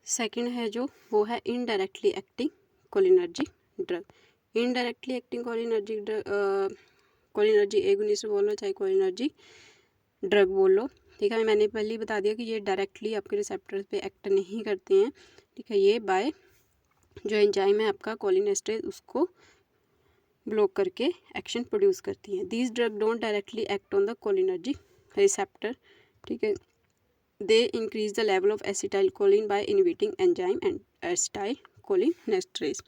Second है जो वो है indirectly acting cholinergic drug. Indirectly acting cholinergic drug, cholinergic agonist बोलो चाहे कोलिनर्जिक ड्रग बोलो, ठीक है। मैंने पहले ही बता दिया कि ये डायरेक्टली आपके रिसेप्टर्स पे एक्ट नहीं करते हैं, ठीक है। ये बाय जो एंजाइम है आपका कोलिनेस्टेरेज उसको ब्लॉक करके एक्शन प्रोड्यूस करती हैं। These drug don't directly act on the cholinergic receptor, ठीक है। They increase the level of acetylcholine by inhibiting enzyme and acetylcholinesterase.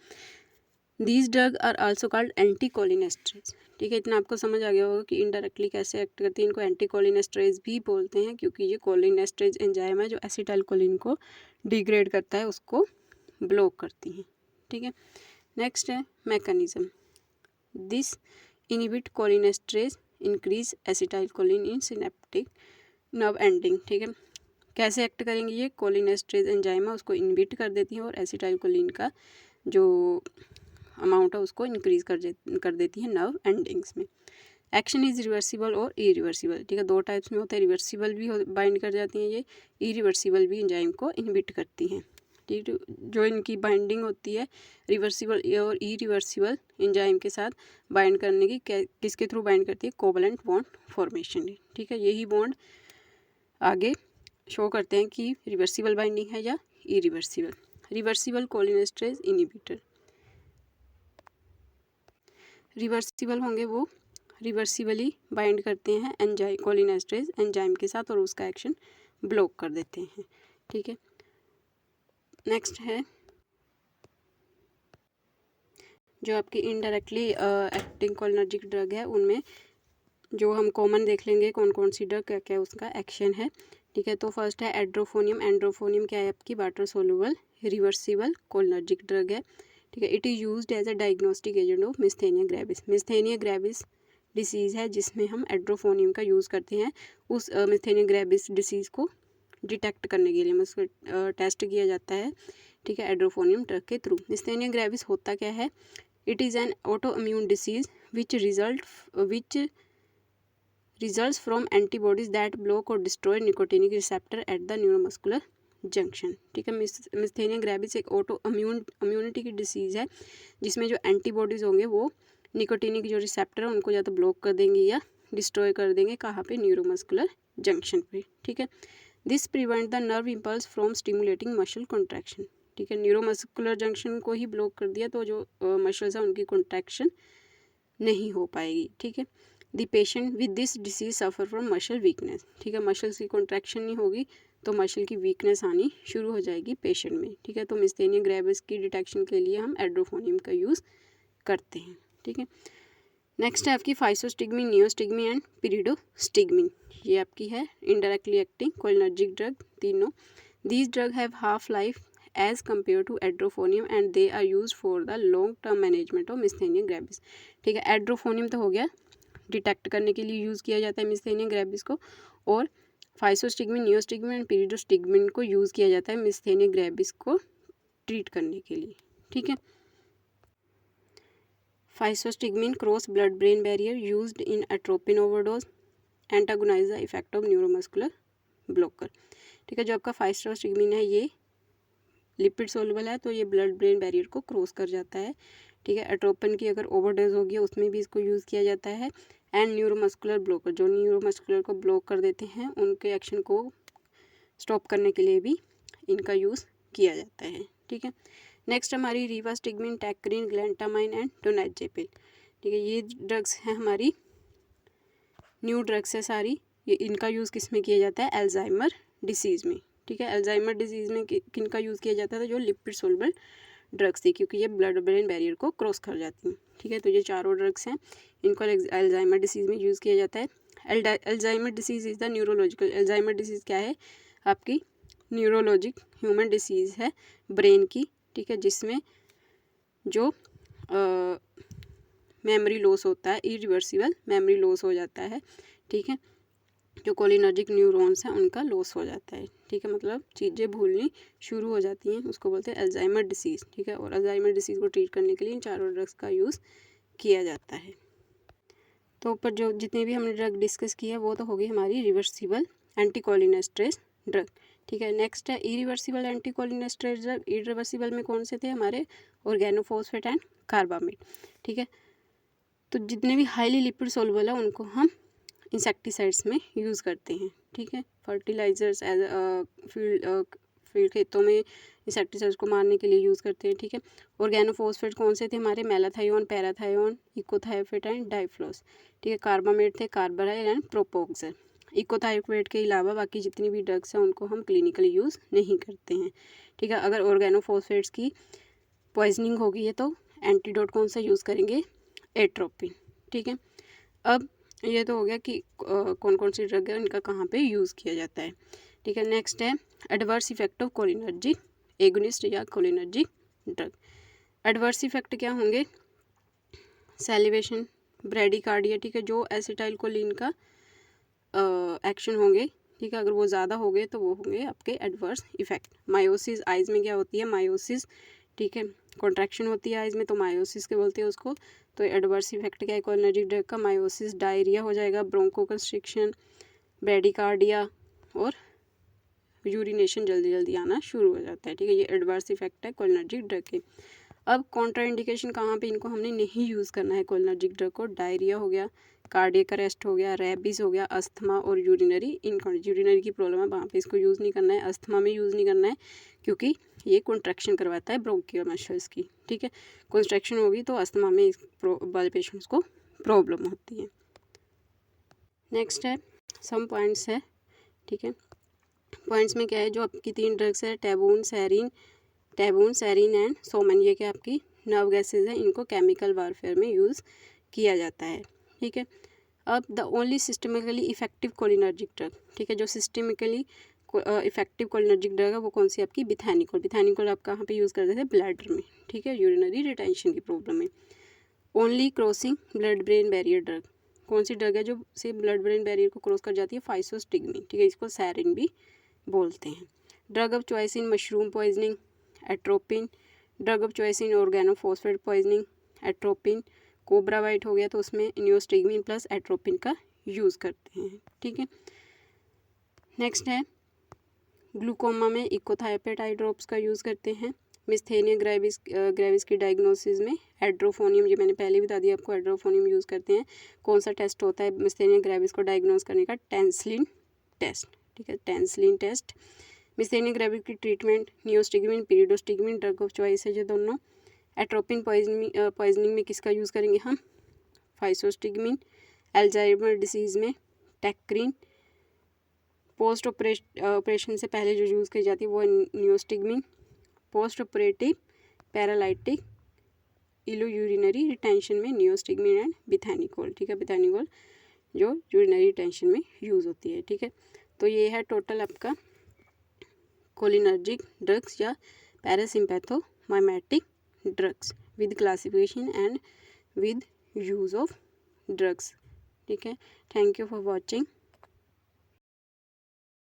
These drug are also called anticholinesterase, ठीक है। इतना आपको समझ आ गया होगा कि इनडायरेक्टली कैसे एक्ट करती है। इनको एंटीकोलिनेस्टेरेज भी बोलते हैं क्योंकि ये कोलिनेस्टेरेज एंजाइम है जो एसिटाइलकोलिन को डिग्रेड करता है, उसको ब्लॉक करती हैं, ठीक है। नेक्स्ट है mechanism. This inhibit cholinesterase increase acetylcholine in synaptic nerve ending, ठीक है। कैसे एक्ट करेंगे ये, कोलिनेस्टेरेज एंजाइम है उसको इनहिबिट कर देती हैं और एसिटाइलकोलिन का जो अमाउंट है उसको इंक्रीज कर देती है नर्व एंडिंग्स में। एक्शन इज रिवर्सिबल और इरिवर्सिबल, ठीक है। दो टाइप्स में होता है, रिवर्सिबल भी बाइंड कर जाती हैं ये, इरिवर्सिबल भी एंजाइम को इनहिबिट करती हैं, ठीक है। जो इनकी बाइंडिंग होती है रिवर्सिबल और इरिवर्सिबल एंजाइम के साथ बाइंड करने की किसके थ्रू बाइंड करती है, कोवलेंट बॉन्ड फॉर्मेशन, ठीक है। यही बॉन्ड आगे शो करते हैं कि रिवर्सिबल बाइंडिंग है या इरिवर्सिबल। रिवर्सिबल कोलिनेस्टेरेज इनहिबिटर, रिवर्सिबल होंगे वो रिवर्सिबली बाइंड करते हैं एंजाइम कोलिनेस्टेरेज एंजाइम के साथ और उसका एक्शन ब्लॉक कर देते हैं, ठीक है। नेक्स्ट है जो आपकी इनडायरेक्टली एक्टिंग कोलिनर्जिक ड्रग है, उनमें जो हम कॉमन देख लेंगे कौन कौन सी ड्रग क्या क्या उसका एक्शन है, ठीक है। तो फर्स्ट है एड्रोफोनियम। एंड्रोफोनियम क्या है आपकी, water soluble reversible cholinergic drug है, ठीक है। It is used as a diagnostic agent of myasthenia gravis. Myasthenia gravis disease है जिसमें हम एड्रोफोनियम का यूज़ करते हैं उस मिस्थेनिया ग्रेविस डिसीज़ को डिटेक्ट करने के लिए उसको टेस्ट किया जाता है, ठीक है, एड्रोफोनियम ड्रग के थ्रू। मिस्थेनिया ग्रेविस होता क्या है, it is an auto immune disease which results from antibodies that block or destroy nicotinic receptor at the neuromuscular junction, ठीक है। मिस्थेनिया ग्रेविस एक ऑटो इम्यूनिटी की डिसीज़ है जिसमें जो एंटीबॉडीज़ होंगे वो निकोटिनिक जो रिसेप्टर है उनको या तो ब्लॉक कर देंगे या डिस्ट्रॉय कर देंगे, कहाँ पे, न्यूरोमस्कुलर जंक्शन पे, ठीक है। This prevent the nerve impulse from stimulating muscle contraction, ठीक है। न्यूरोमस्कुलर जंक्शन को ही ब्लॉक कर दिया तो जो मसल्स है उनकी कॉन्ट्रैक्शन नहीं हो पाएगी, ठीक है। The patient with this disease suffer from muscle weakness, ठीक है। मसल्स की कॉन्ट्रैक्शन नहीं होगी तो मसल की वीकनेस आनी शुरू हो जाएगी पेशेंट में, ठीक है। तो मिस्थेनिया ग्रेविस की डिटेक्शन के लिए हम एड्रोफोनियम का यूज़ करते हैं, ठीक है। नेक्स्ट है आपकी फाइसोस्टिग्मिन, नियोस्टिग्मिन एंड पिरिडोस्टिग्मिन। ये आपकी है इनडायरेक्टली एक्टिंग कोलिनर्जिक ड्रग तीनों। These drug have half life as compare to edrophonium and they are use for the long term management of myasthenia gravis, ठीक है। एड्रोफोनियम तो हो गया, डिटेक्ट करने के लिए यूज़ किया जाता है मिस्थेनिया ग्रेविस को, और फाइसोस्टिग्मिन, नियोस्टिग्मिन एंड पिरिडोस्टिग्मिन को यूज़ किया जाता है मिस्थेनिया ग्रेविस को ट्रीट करने के लिए, ठीक है। Physostigmine cross blood brain barrier used in atropine overdose, antagonize the effect of neuromuscular blocker, ठीक है। जो आपका फाइसोस्टिग्मिन है ये लिपिड सोलबल है तो ये ब्लड ब्रेन बैरियर को क्रॉस कर जाता है, ठीक है। एट्रोपिन की अगर ओवरडोज होगी उसमें भी इसको यूज़ किया जाता है। एंड न्यूरोमस्कुलर ब्लॉकर, जो न्यूरोमस्कुलर को ब्लॉक कर देते हैं उनके एक्शन को स्टॉप करने के लिए भी इनका यूज़ किया जाता है, ठीक है। नेक्स्ट हमारी रिवास्टिग्मिन, टैक्रिन, ग्लैंटामाइन एंड डोनाजेपिल, ठीक है। ये ड्रग्स हैं हमारी न्यू ड्रग्स है सारी। ये इनका यूज़ किस में किया जाता है, एल्जाइमर डिसीज़ में, ठीक है। एल्जाइमर डिजीज़ में किन का यूज़ किया जाता था, जो लिपिड सोलबल ड्रग्स थी क्योंकि ये ब्लड ब्रेन बैरियर को क्रॉस कर जाती हैं, ठीक है। तो ये चारों ड्रग्स हैं, इनको एल्जाइमर डिसीज़ में यूज़ किया जाता है। Alzheimer disease is the neurological, Alzheimer disease क्या है आपकी, न्यूरोलॉजिक ह्यूमन डिसीज़ है ब्रेन की, ठीक है, जिसमें जो मेमोरी लॉस होता है, इरिवर्सिबल मेमोरी लॉस हो जाता है, ठीक है। जो कोलिनर्जिक न्यूरॉन्स हैं उनका लॉस हो जाता है, ठीक है, मतलब चीज़ें भूलनी शुरू हो जाती हैं, उसको बोलते हैं अल्जाइमर डिसीज़, ठीक है। और अल्जाइमर डिसीज़ को ट्रीट करने के लिए इन चारों ड्रग्स का यूज़ किया जाता है। तो ऊपर जो जितने भी हमने ड्रग डिस्कस किया वो तो होगी हमारी रिवर्सिबल एंटीकोलिनेस्टेरेज ड्रग। ठीक है। नेक्स्ट है इरिवर्सिबल एंटीकोलिनेस्टेरॉइड ड्रग। इरिवर्सिबल में कौन से थे हमारे, ऑर्गेनोफॉस्फेट एंड कार्बामेट। ठीक है, तो जितने भी हाईली लिपिड सोलुबल है उनको हम इंसेक्टिसाइड्स में यूज़ करते हैं। ठीक है, फर्टिलाइजर्स एज फील्ड खेतों में इंसेक्टिसाइड्स को मारने के लिए यूज़ करते हैं। ठीक है, ऑर्गेनोफॉस्फेट कौन से थे हमारे, मेलाथायोन, पैराथायोन, इकोथायोफेट एंड डाइफ्लोस। ठीक है, कार्बामेट थे कार्बाराइल एंड प्रोपोक्सर। इकोथायोफेट के अलावा बाकी जितनी भी ड्रग्स हैं उनको हम क्लिनिकली यूज़ नहीं करते हैं। ठीक है, अगर ऑर्गेनोफॉस्फेट्स की पॉइजनिंग हो गई है तो एंटीडोट कौन सा यूज़ करेंगे, एट्रोपिन। ठीक है, अब ये तो हो गया कि कौन कौन सी ड्रग है इनका कहाँ पे यूज़ किया जाता है। ठीक है, नेक्स्ट है adverse effect of cholinergic agonist या कोलिनर्जिक ड्रग। एडवर्स इफेक्ट क्या होंगे, सैलिवेशन, ब्रेडिकार्डिया। ठीक है, जो एसिटाइल कोलिन का एक्शन होंगे। ठीक है, अगर वो ज़्यादा हो गए तो वो होंगे आपके एडवर्स इफेक्ट। मायोसिस, आइज़ में क्या होती है, मायोसिस। ठीक है, कॉन्ट्रैक्शन होती है आइज़ में तो मायोसिस के बोलते हैं उसको। तो एडवर्स इफेक्ट क्या है कोलिनर्जिक ड्रग का, मायोसिस, डायरिया हो जाएगा, ब्रोंकोकंस्ट्रिक्शन, ब्रेडिकार्डिया और यूरिनेशन जल्दी जल्दी आना शुरू हो जाता है। ठीक है, ये एडवर्स इफेक्ट है कोलिनर्जिक ड्रग के। अब कॉन्ट्राइंडिकेशन कहाँ पे इनको हमने नहीं यूज़ करना है कोलिनर्जिक ड्रग को, डायरिया हो गया, कार्डियक अरेस्ट हो गया, रेबीज हो गया, अस्थमा और यूरिनरी इनकॉन्टिनेंस। यूरिनरी की प्रॉब्लम है वहाँ पे इसको यूज़ नहीं करना है, अस्थमा में यूज़ नहीं करना है क्योंकि ये कॉन्ट्रैक्शन करवाता है ब्रोंकियल मसल्स की। ठीक है, कॉन्ट्रैक्शन होगी तो अस्थमा में वाले पेशेंट्स को प्रॉब्लम होती है। नेक्स्ट है सम पॉइंट्स है। ठीक है, पॉइंट्स में क्या है, जो आपकी 3 ड्रग्स है टैबून, सेरिन एंड सोमन, ये क्या आपकी नर्व गैसेज हैं, इनको केमिकल वारफेयर में यूज़ किया जाता है। ठीक है, अब the only systemically effective cholinergic drug. ठीक है, जो सिस्टमिकली इफेक्टिव कोलिनर्जिक ड्रग है वो कौन सी आपकी, बिथैनिकोल। बिथैनिकोल आप कहाँ पे यूज़ करते थे, ब्लैडर में। ठीक है, यूरिनरी रिटेंशन की प्रॉब्लम में। Only crossing blood brain barrier drug, कौन सी ड्रग है जो से ब्लड ब्रेन बैरियर को क्रॉस कर जाती है, फाइसोस्टिग्मीन। ठीक है, इसको सैरिन भी बोलते हैं। Drug of choice in mushroom poisoning, atropine. Drug of choice in organophosphate poisoning, atropine. Cobra white हो गया तो उसमें नियोस्टिग्मीन प्लस एट्रोपिन का यूज़ करते हैं। ठीक है, नेक्स्ट है ग्लूकोमा में इकोथायोपेट आई ड्रॉप्स का यूज़ करते हैं। मिस्थेनिया ग्रेविस की डायग्नोसिस में एड्रोफोनियम, ये मैंने पहले बता दिया आपको, एड्रोफोनियम यूज़ करते हैं। कौन सा टेस्ट होता है मिस्थेनिया ग्रेविस को डायग्नोस करने का, टेंसिलिन टेस्ट। ठीक है, टेंसिलिन टेस्ट। मिस्थेनिया ग्रेविस की treatment neostigmine, पीरिडोस्टिग्मीन drug of choice है ये दोनों। एट्रोपिन पॉइजनिंग में किसका यूज़ करेंगे हम, फाइसोस्टिग्मीन। अल्जाइमर डिसीज़ में टेक्रीन। पोस्ट ऑपरेशन से पहले जो यूज़ की जाती है वो नियोस्टिग्मीन। पोस्ट ऑपरेटिव पैरालाइटिक इलो यूरिनरी रिटेंशन में नियोस्टिग्मीन एंड बिथैनिकोल। ठीक है, बिथैनिकोल जो यूरिनरी रिटेंशन में यूज़ होती है। ठीक है, तो ये है टोटल आपका कोलिनर्जिक ड्रग्स या parasympathomimetic drugs with classification and with use of drugs. ठीक है, थैंक यू फॉर वॉचिंग।